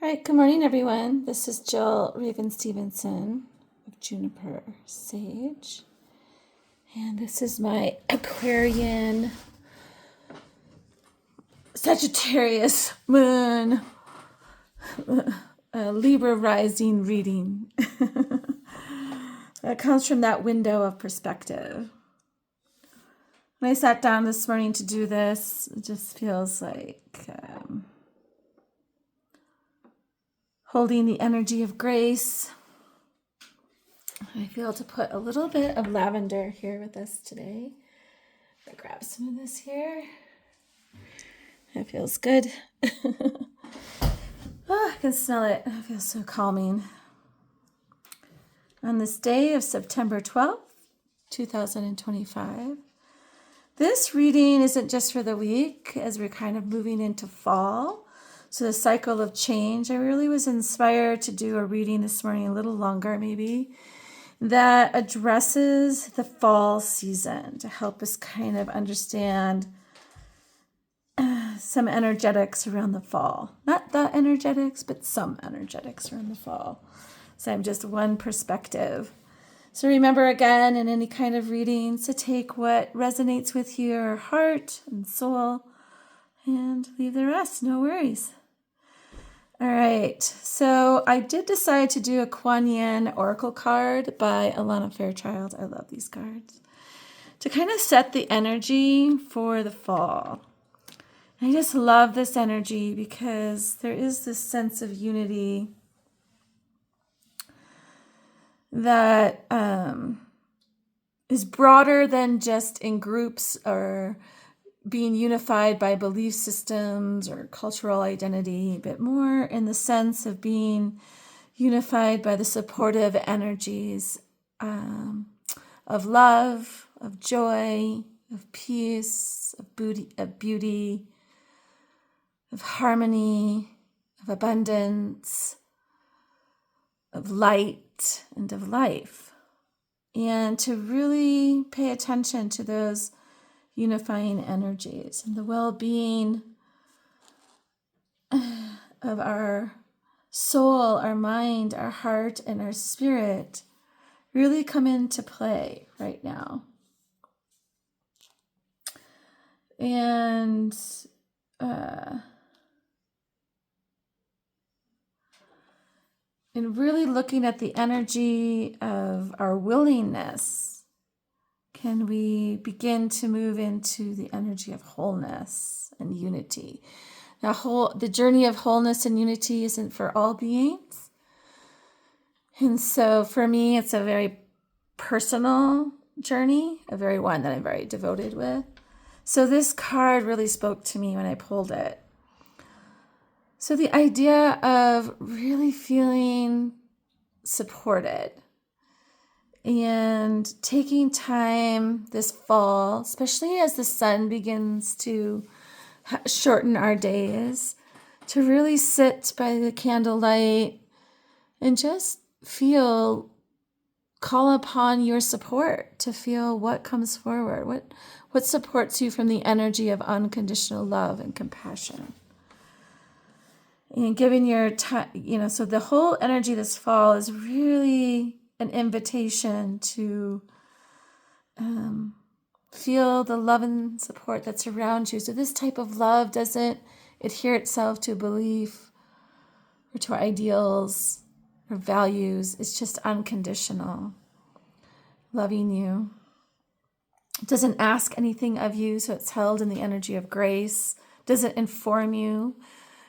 All right, good morning, everyone. This is Jill Ravyn Stevenson of Juniper Sage. And this is my Aquarian Sagittarius Moon Libra rising reading. That comes from that window of perspective. When I sat down this morning to do this, it just feels like holding the energy of grace. I feel to put a little bit of lavender here with us today. I'll grab some of this here. That feels good. I can smell it. It feels so calming. On this day of September 12th, 2025, this reading isn't just for the week as we're kind of moving into fall. So the cycle of change, I really was inspired to do a reading this morning, a little longer maybe, that addresses the fall season to help us kind of understand some energetics around the fall. Not the energetics, but some energetics around the fall. So I'm just one perspective. So remember again, in any kind of readings, to take what resonates with your heart and soul and leave the rest, no worries. All right, so I did decide to do a Kuan Yin Oracle card by Alana Fairchild. I love these cards. To kind of set the energy for the fall. I just love this energy because there is this sense of unity that is broader than just in groups or being unified by belief systems or cultural identity, but more in the sense of being unified by the supportive energies of love, of joy, of peace, of beauty, of harmony, of abundance, of light, and of life. And to really pay attention to those unifying energies and the well-being of our soul, our mind, our heart, and our spirit really come into play right now. And really looking at the energy of our willingness, can we begin to move into the energy of wholeness and unity? The journey of wholeness and unity isn't for all beings. And so for me, it's a very personal journey, a very one that I'm very devoted with. So this card really spoke to me when I pulled it. So the idea of really feeling supported and taking time this fall, especially as the sun begins to shorten our days, to really sit by the candlelight and just call upon your support, to feel what comes forward, what supports you from the energy of unconditional love and compassion. And giving your time, so the whole energy this fall is really an invitation to feel the love and support that's around you. So this type of love doesn't adhere itself to a belief or to ideals or values. It's just unconditional, loving you. It doesn't ask anything of you, so it's held in the energy of grace. It doesn't inform you.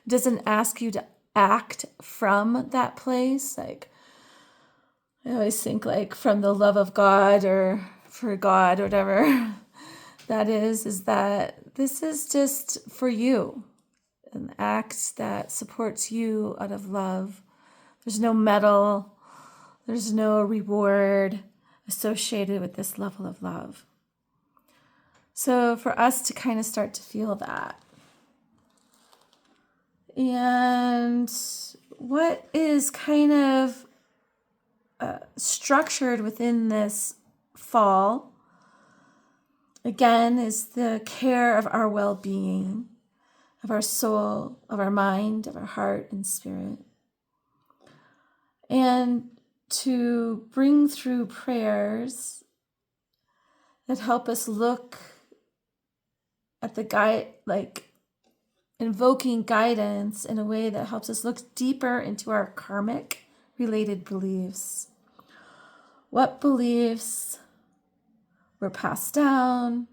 It doesn't ask you to act from that place. Like, I always think like from the love of God or for God or whatever that is that this is just for you, an act that supports you out of love. There's no medal, there's no reward associated with this level of love. So for us to kind of start to feel that. And what is kind of structured within this fall, again, is the care of our well-being, of our soul, of our mind, of our heart and spirit. And to bring through prayers that help us look at the guide, like invoking guidance in a way that helps us look deeper into our karmic related beliefs. What beliefs were passed down,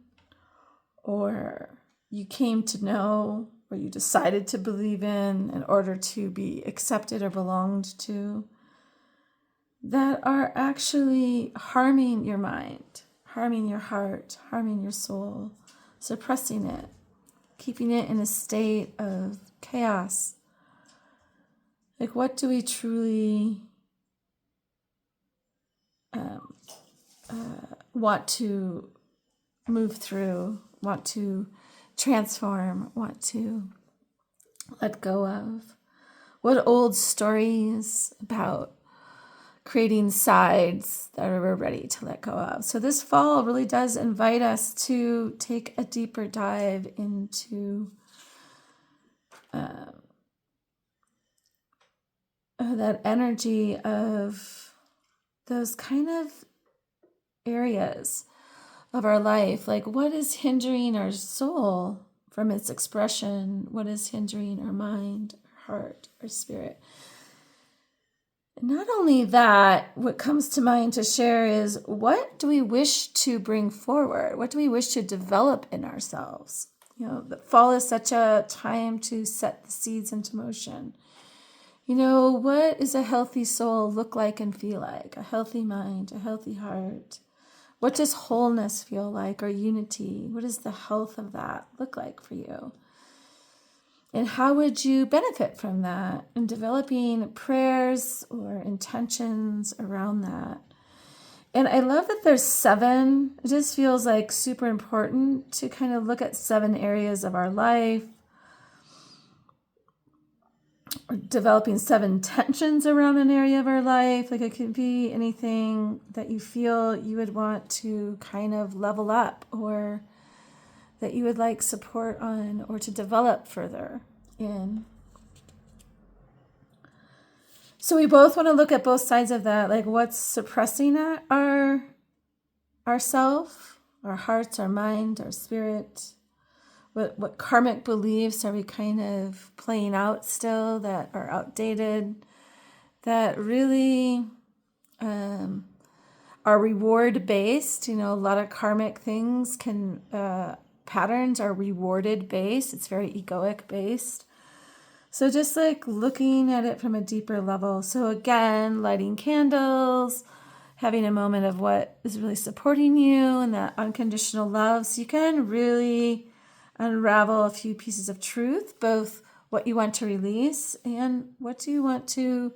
or you came to know, or you decided to believe in order to be accepted or belonged to, that are actually harming your mind, harming your heart, harming your soul, suppressing it, keeping it in a state of chaos. Like, what do we truly want to move through, want to transform, want to let go of? What old stories about creating sides that we're ready to let go of? So this fall really does invite us to take a deeper dive into that energy of those kind of areas of our life. Like, what is hindering our soul from its expression? What is hindering our mind, our heart, our spirit? And not only that, what comes to mind to share is, what do we wish to bring forward? What do we wish to develop in ourselves? The fall is such a time to set the seeds into motion. What does a healthy soul look like and feel like? A healthy mind, a healthy heart. What does wholeness feel like, or unity? What does the health of that look like for you? And how would you benefit from that in developing prayers or intentions around that? And I love that there's 7. It just feels like super important to kind of look at 7 areas of our life, or developing 7 tensions around an area of our life. Like, it could be anything that you feel you would want to kind of level up, or that you would like support on, or to develop further in. So we both want to look at both sides of that, like what's suppressing ourself, our hearts, our mind, our spirit. What karmic beliefs are we kind of playing out still that are outdated, that really are reward-based? A lot of karmic things patterns are rewarded-based. It's very egoic-based. So just like looking at it from a deeper level. So again, lighting candles, having a moment of what is really supporting you and that unconditional love. So you can really unravel a few pieces of truth, both what you want to release and what do you want to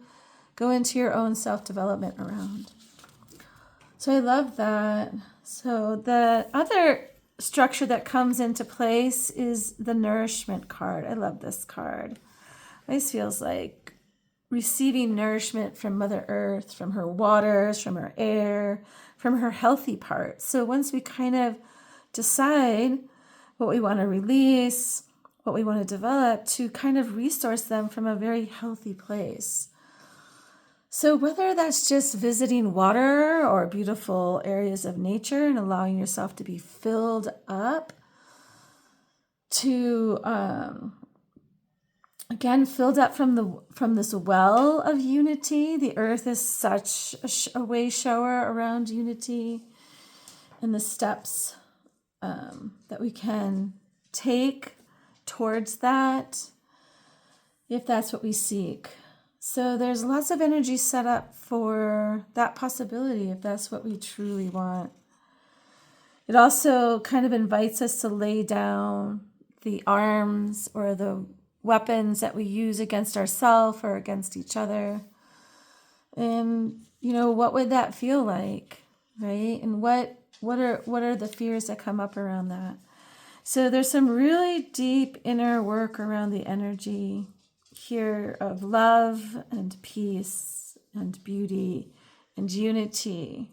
go into your own self-development around. So I love that. So the other structure that comes into place is the nourishment card. I love this card. This feels like receiving nourishment from Mother Earth, from her waters, from her air, from her healthy parts. So once we kind of decide what we want to release, what we want to develop, to kind of resource them from a very healthy place. So whether that's just visiting water or beautiful areas of nature and allowing yourself to be filled up, to again, filled up from this well of unity. The earth is such a way shower around unity, and the steps that we can take towards that, if that's what we seek. So there's lots of energy set up for that possibility, if that's what we truly want. It also kind of invites us to lay down the arms or the weapons that we use against ourselves or against each other. And, what would that feel like, right? And what are the fears that come up around that? So there's some really deep inner work around the energy here of love and peace and beauty and unity.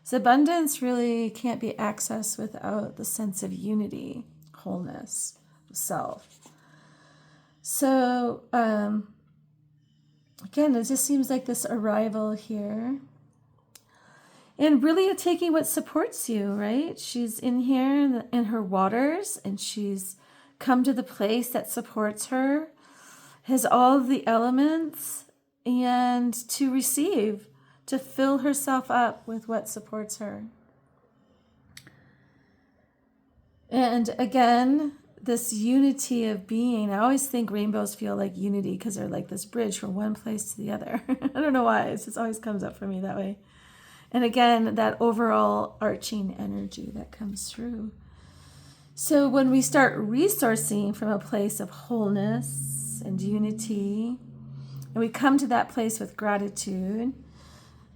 So abundance really can't be accessed without the sense of unity, wholeness, self. So, again, it just seems like this arrival here. And really taking what supports you, right? She's in here in her waters, and she's come to the place that supports her, has all the elements, and to receive, to fill herself up with what supports her. And again, this unity of being, I always think rainbows feel like unity because they're like this bridge from one place to the other. I don't know why, it just always comes up for me that way. And again, that overall arching energy that comes through. So when we start resourcing from a place of wholeness and unity, and we come to that place with gratitude,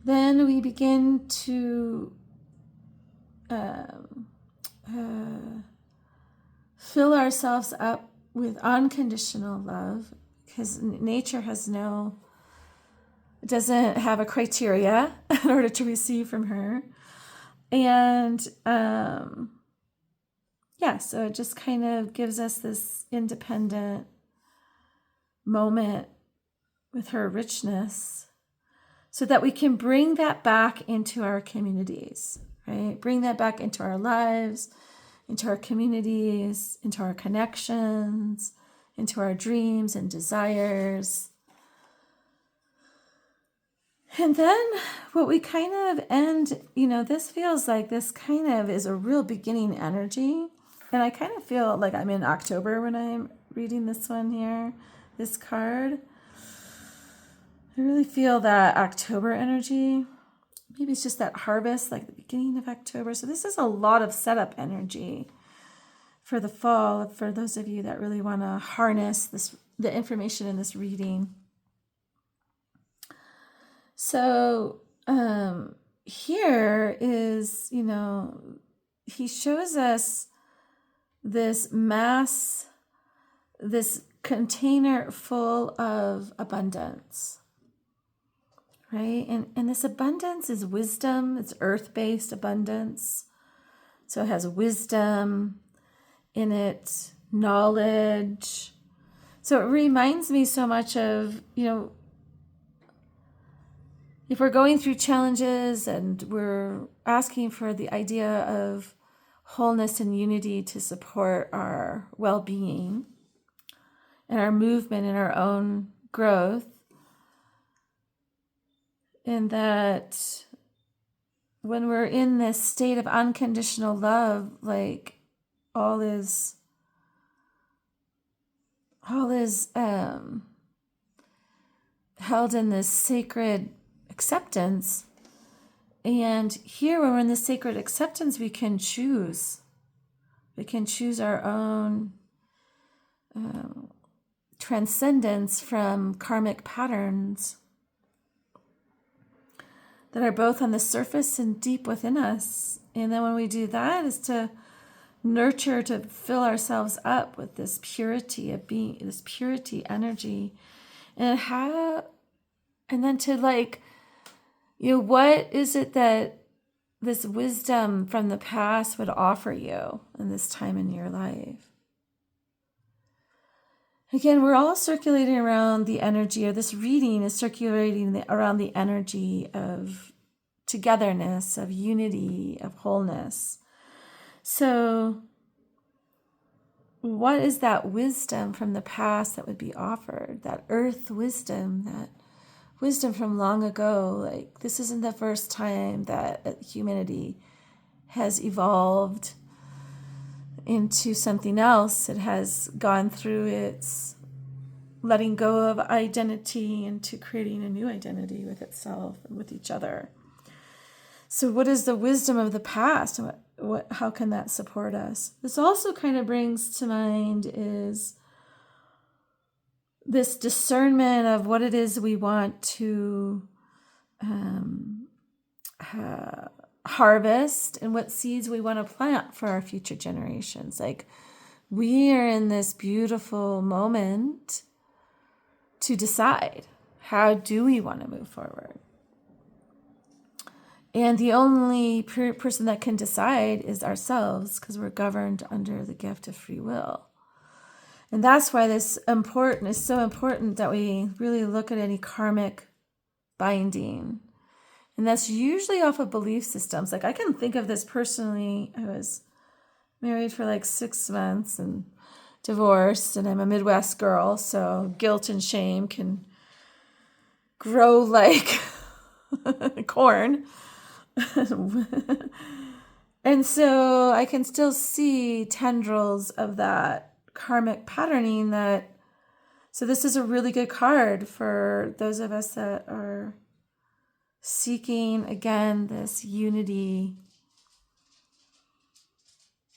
then we begin to fill ourselves up with unconditional love, because nature has doesn't have a criteria in order to receive from her. And so it just kind of gives us this independent moment with her richness, so that we can bring that back into our communities, right? Bring that back into our lives, into our communities, into our connections, into our dreams and desires. And then what we kind of end, this feels like this kind of is a real beginning energy. And I kind of feel like I'm in October when I'm reading this one here, this card. I really feel that October energy. Maybe it's just that harvest, like the beginning of October. So this is a lot of setup energy for the fall, for those of you that really want to harness the information in this reading. So here is, he shows us this mass, this container full of abundance, right? And this abundance is wisdom. It's earth-based abundance. So it has wisdom in it, knowledge. So it reminds me so much of, if we're going through challenges and we're asking for the idea of wholeness and unity to support our well-being and our movement and our own growth, and that when we're in this state of unconditional love, like all is held in this sacred acceptance. And here, when we're in this sacred acceptance, we can choose. We can choose our own transcendence from karmic patterns that are both on the surface and deep within us. And then when we do that, is to nurture, to fill ourselves up with this purity of being, this purity energy, and then to what is it that this wisdom from the past would offer you in this time in your life? Again, we're all circulating around the energy, or this reading is circulating around the energy of togetherness, of unity, of wholeness. So what is that wisdom from the past that would be offered? That earth wisdom, that wisdom from long ago. Like, this isn't the first time that humanity has evolved into something else. It has gone through its letting go of identity into creating a new identity with itself and with each other. So what is the wisdom of the past, and how can that support us? This also kind of brings to mind is this discernment of what it is we want to harvest and what seeds we want to plant for our future generations. Like, we are in this beautiful moment to decide, how do we want to move forward? And the only person that can decide is ourselves, because we're governed under the gift of free will. And that's why this is so important that we really look at any karmic binding. And that's usually off of belief systems. Like I can think of this personally. I was married for like 6 months and divorced, and I'm a Midwest girl, so guilt and shame can grow like corn. And so I can still see tendrils of that karmic patterning so this is a really good card for those of us that are seeking, again, this unity,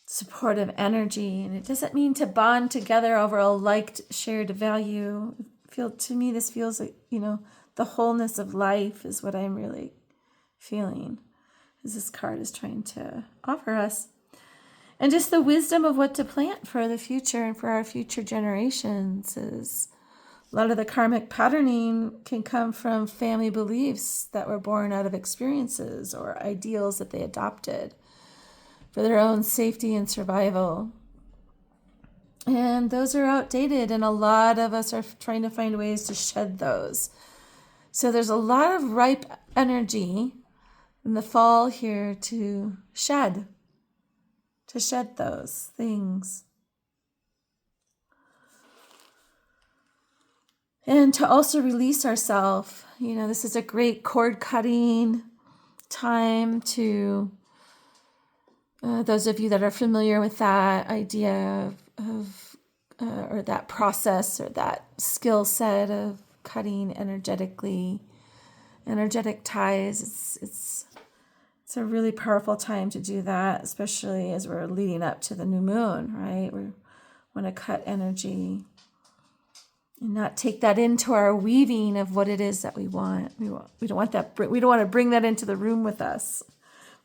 supportive energy. And it doesn't mean to bond together over a liked shared value. To me, this feels like, the wholeness of life is what I'm really feeling, as this card is trying to offer us. And just the wisdom of what to plant for the future and for our future generations. Is a lot of the karmic patterning can come from family beliefs that were born out of experiences or ideals that they adopted for their own safety and survival. And those are outdated, and a lot of us are trying to find ways to shed those. So there's a lot of ripe energy in the fall here to shed those things. And to also release ourselves. This is a great cord cutting time to those of you that are familiar with that idea of or that process or that skill set of cutting energetic ties. It's a really powerful time to do that, especially as we're leading up to the new moon, right? We want to cut energy and not take that into our weaving of what it is that we want. We don't want that. We don't want to bring that into the room with us.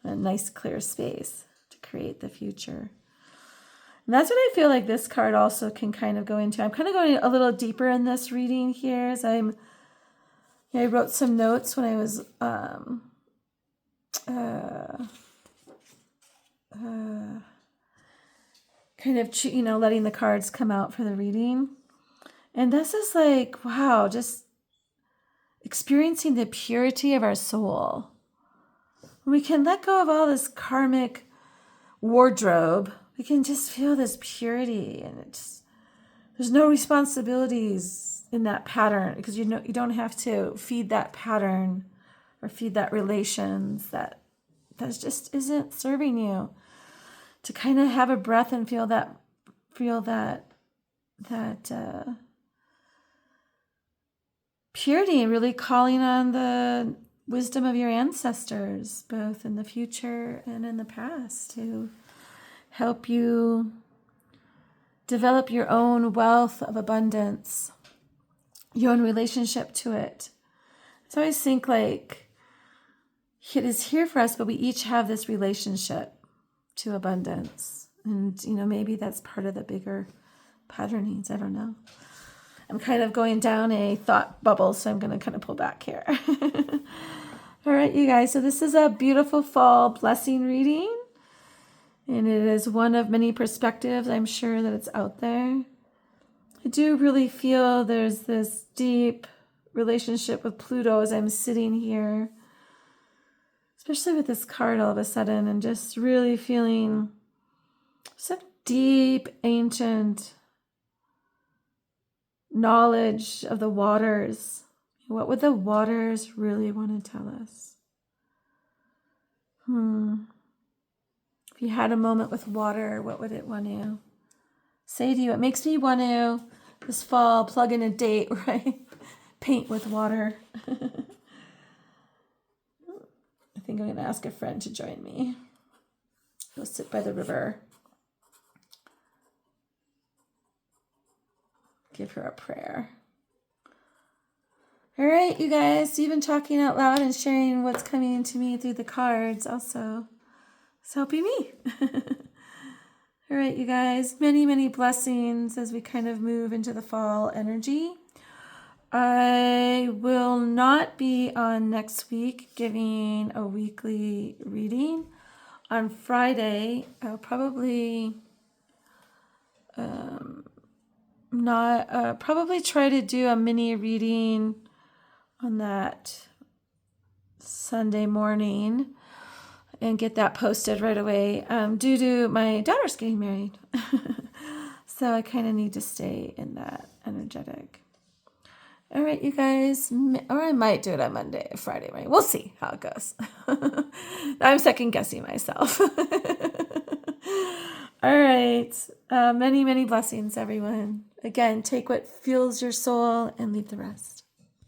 A nice clear space to create the future. And that's what I feel like this card also can kind of go into. I'm kind of going a little deeper in this reading here as I wrote some notes when I was kind of, letting the cards come out for the reading. And this is like, wow, just experiencing the purity of our soul. We can let go of all this karmic wardrobe. We can just feel this purity, and there's no responsibilities in that pattern, because you don't have to feed that pattern or feed that relations that just isn't serving you. To kind of have a breath and feel that purity, really calling on the wisdom of your ancestors, both in the future and in the past, to help you develop your own wealth of abundance, your own relationship to it. So I always think like it is here for us, but we each have this relationship to abundance. And, maybe that's part of the bigger patternings. I don't know. I'm kind of going down a thought bubble, so I'm going to kind of pull back here. All right, you guys. So this is a beautiful fall blessing reading. And it is one of many perspectives. I'm sure that it's out there. I do really feel there's this deep relationship with Pluto as I'm sitting here, especially with this card all of a sudden, and just really feeling some deep, ancient knowledge of the waters. What would the waters really want to tell us? If you had a moment with water, what would it want to say to you? It makes me want to, this fall, plug in a date, right? Paint with water. I think I'm going to ask a friend to join me. Go sit by the river. Give her a prayer. All right, you guys. Even talking out loud and sharing what's coming to me through the cards also is helping me. All right, you guys. Many, many blessings as we kind of move into the fall energy. I will not be on next week giving a weekly reading. On Friday, I'll probably not, probably try to do a mini reading on that Sunday morning and get that posted right away, due to my daughter's getting married. So I kind of need to stay in that energetic. All right, you guys, or I might do it on Monday, Friday, right? We'll see how it goes. I'm second guessing myself. All right. Many, many blessings, everyone. Again, take what fuels your soul and leave the rest.